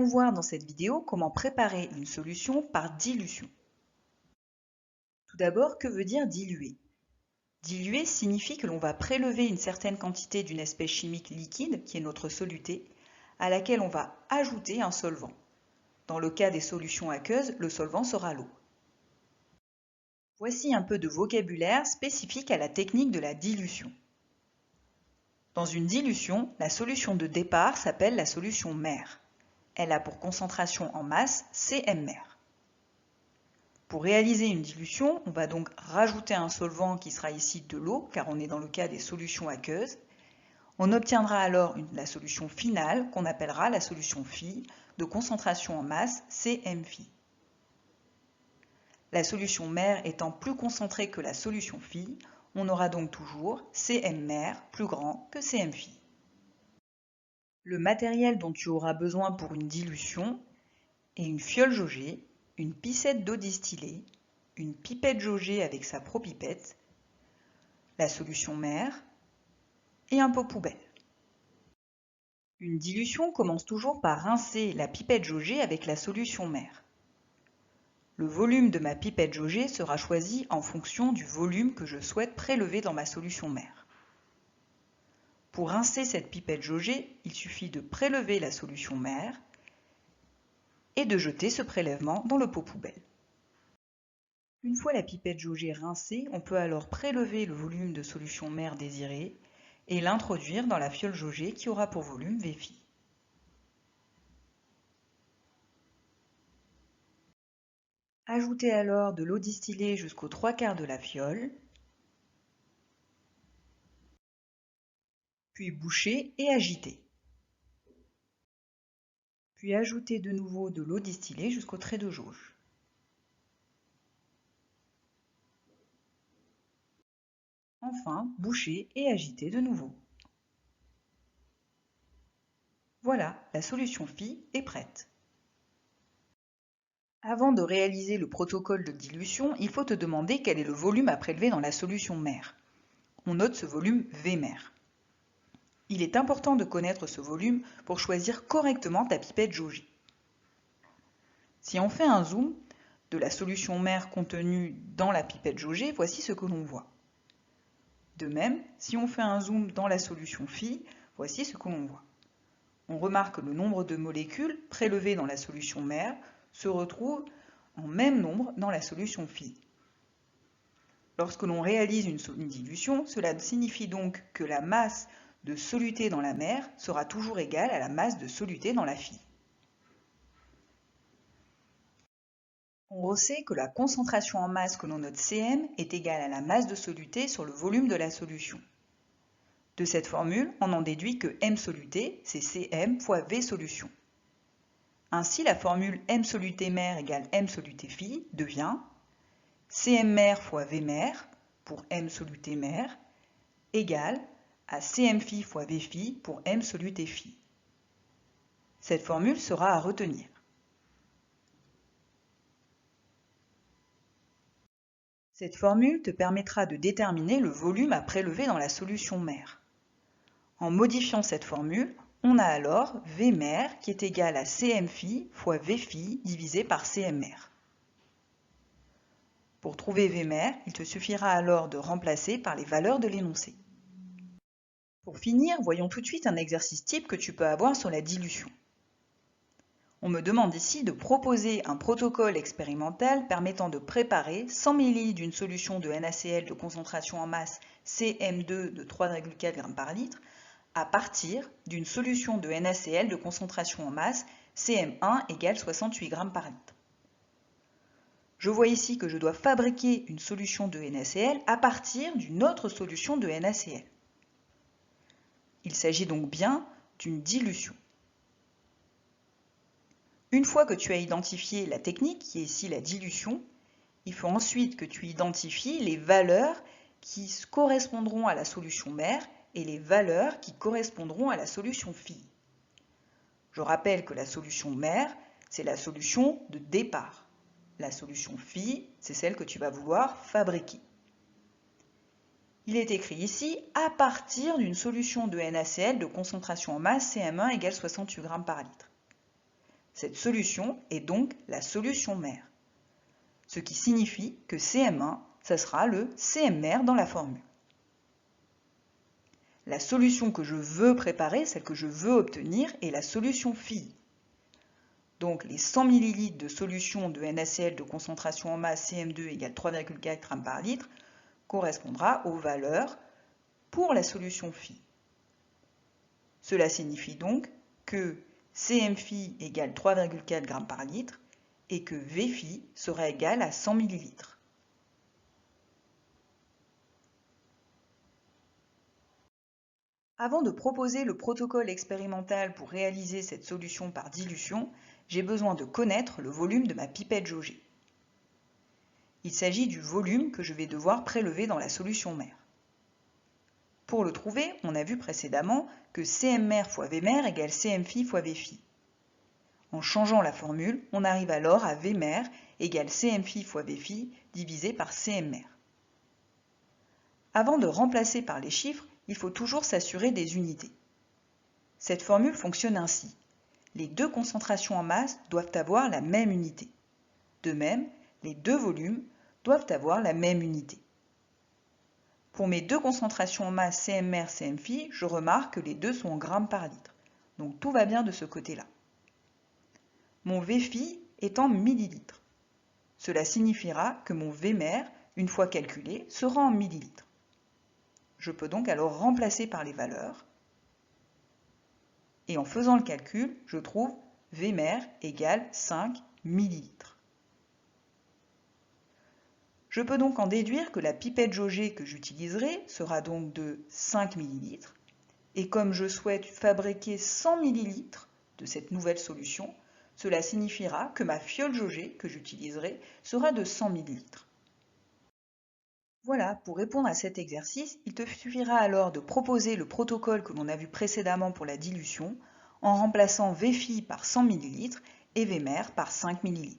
allons voir dans cette vidéo comment préparer une solution par dilution. Tout d'abord, que veut dire diluer? Diluer signifie que l'on va prélever une certaine quantité d'une espèce chimique liquide, qui est notre soluté, à laquelle on va ajouter un solvant. Dans le cas des solutions aqueuses, le solvant sera l'eau. Voici un peu de vocabulaire spécifique à la technique de la dilution. Dans une dilution, la solution de départ s'appelle la solution mère. Elle a pour concentration en masse CM-mère. Pour réaliser une dilution, on va donc rajouter un solvant qui sera ici de l'eau, car on est dans le cas des solutions aqueuses. On obtiendra alors la solution finale, qu'on appellera la solution phi, de concentration en masse CM-phi. La solution mère étant plus concentrée que la solution phi, on aura donc toujours CM-mère plus grand que CM-phi. Le matériel dont tu auras besoin pour une dilution est une fiole jaugée, une piscette d'eau distillée, une pipette jaugée avec sa propipette, la solution mère et un pot poubelle. Une dilution commence toujours par rincer la pipette jaugée avec la solution mère. Le volume de ma pipette jaugée sera choisi en fonction du volume que je souhaite prélever dans ma solution mère. Pour rincer cette pipette jaugée, il suffit de prélever la solution mère et de jeter ce prélèvement dans le pot poubelle. Une fois la pipette jaugée rincée, on peut alors prélever le volume de solution mère désiré et l'introduire dans la fiole jaugée qui aura pour volume Vφ. Ajoutez alors de l'eau distillée jusqu'aux 3/4 de la fiole, puis bouchez et agitez. Puis ajoutez de nouveau de l'eau distillée jusqu'au trait de jauge. Enfin, bouchez et agitez de nouveau. Voilà, la solution phi est prête. Avant de réaliser le protocole de dilution, il faut te demander quel est le volume à prélever dans la solution mère. On note ce volume Vmère. Il est important de connaître ce volume pour choisir correctement ta pipette jaugée. Si on fait un zoom de la solution mère contenue dans la pipette jaugée, voici ce que l'on voit. De même, si on fait un zoom dans la solution phi, voici ce que l'on voit. On remarque que le nombre de molécules prélevées dans la solution mère se retrouve en même nombre dans la solution phi. Lorsque l'on réalise une dilution, cela signifie donc que la masse de soluté dans la mère sera toujours égale à la masse de soluté dans la phi. On sait que la concentration en masse que l'on note Cm est égale à la masse de soluté sur le volume de la solution. De cette formule, on en déduit que M soluté, c'est Cm fois V solution. Ainsi, la formule M soluté mère égale M soluté phi devient Cm mère fois V mère pour M soluté mère égale à Cm phi fois V phi pour M soluté phi. Cette formule sera à retenir. Cette formule te permettra de déterminer le volume à prélever dans la solution mère. En modifiant cette formule, on a alors V mère qui est égal à Cm phi fois V phi divisé par Cm mère. Pour trouver V mère, il te suffira alors de remplacer par les valeurs de l'énoncé. Pour finir, voyons tout de suite un exercice type que tu peux avoir sur la dilution. On me demande ici de proposer un protocole expérimental permettant de préparer 100 ml d'une solution de NaCl de concentration en masse Cm2 de 3,4 g par litre à partir d'une solution de NaCl de concentration en masse Cm1 égale 68 g par litre. Je vois ici que je dois fabriquer une solution de NaCl à partir d'une autre solution de NaCl. Il s'agit donc bien d'une dilution. Une fois que tu as identifié la technique, qui est ici la dilution, il faut ensuite que tu identifies les valeurs qui correspondront à la solution mère et les valeurs qui correspondront à la solution phi. Je rappelle que la solution mère, c'est la solution de départ. La solution phi, c'est celle que tu vas vouloir fabriquer. Il est écrit ici à partir d'une solution de NaCl de concentration en masse Cm1 égale 68 g par litre. Cette solution est donc la solution mère. Ce qui signifie que CM1, ça sera le CM mère dans la formule. La solution que je veux préparer, celle que je veux obtenir, est la solution fille. Donc les 100 ml de solution de NaCl de concentration en masse CM2 égale 3,4 g par litre correspondra aux valeurs pour la solution phi. Cela signifie donc que CM phi égale 3,4 g par litre et que V phi sera égal à 100 ml. Avant de proposer le protocole expérimental pour réaliser cette solution par dilution, j'ai besoin de connaître le volume de ma pipette jaugée. Il s'agit du volume que je vais devoir prélever dans la solution mère. Pour le trouver, on a vu précédemment que Cm mère fois V mère égale Cm phi fois V phi. En changeant la formule, on arrive alors à V mère égale Cm phi fois V phi divisé par Cm mère. Avant de remplacer par les chiffres, il faut toujours s'assurer des unités. Cette formule fonctionne ainsi. Les deux concentrations en masse doivent avoir la même unité. De même, les deux volumes doivent avoir la même unité. Pour mes deux concentrations en masse Cm mère, Cm phi, je remarque que les deux sont en grammes par litre. Donc tout va bien de ce côté-là. Mon V phi est en millilitres. Cela signifiera que mon V mère, une fois calculé, sera en millilitres. Je peux donc alors remplacer par les valeurs. Et en faisant le calcul, je trouve V mère égale 5 millilitres. Je peux donc en déduire que la pipette jaugée que j'utiliserai sera donc de 5 ml. Et comme je souhaite fabriquer 100 ml de cette nouvelle solution, cela signifiera que ma fiole jaugée que j'utiliserai sera de 100 ml. Voilà, pour répondre à cet exercice, il te suffira alors de proposer le protocole que l'on a vu précédemment pour la dilution en remplaçant V phi par 100 ml et V mère par 5 ml.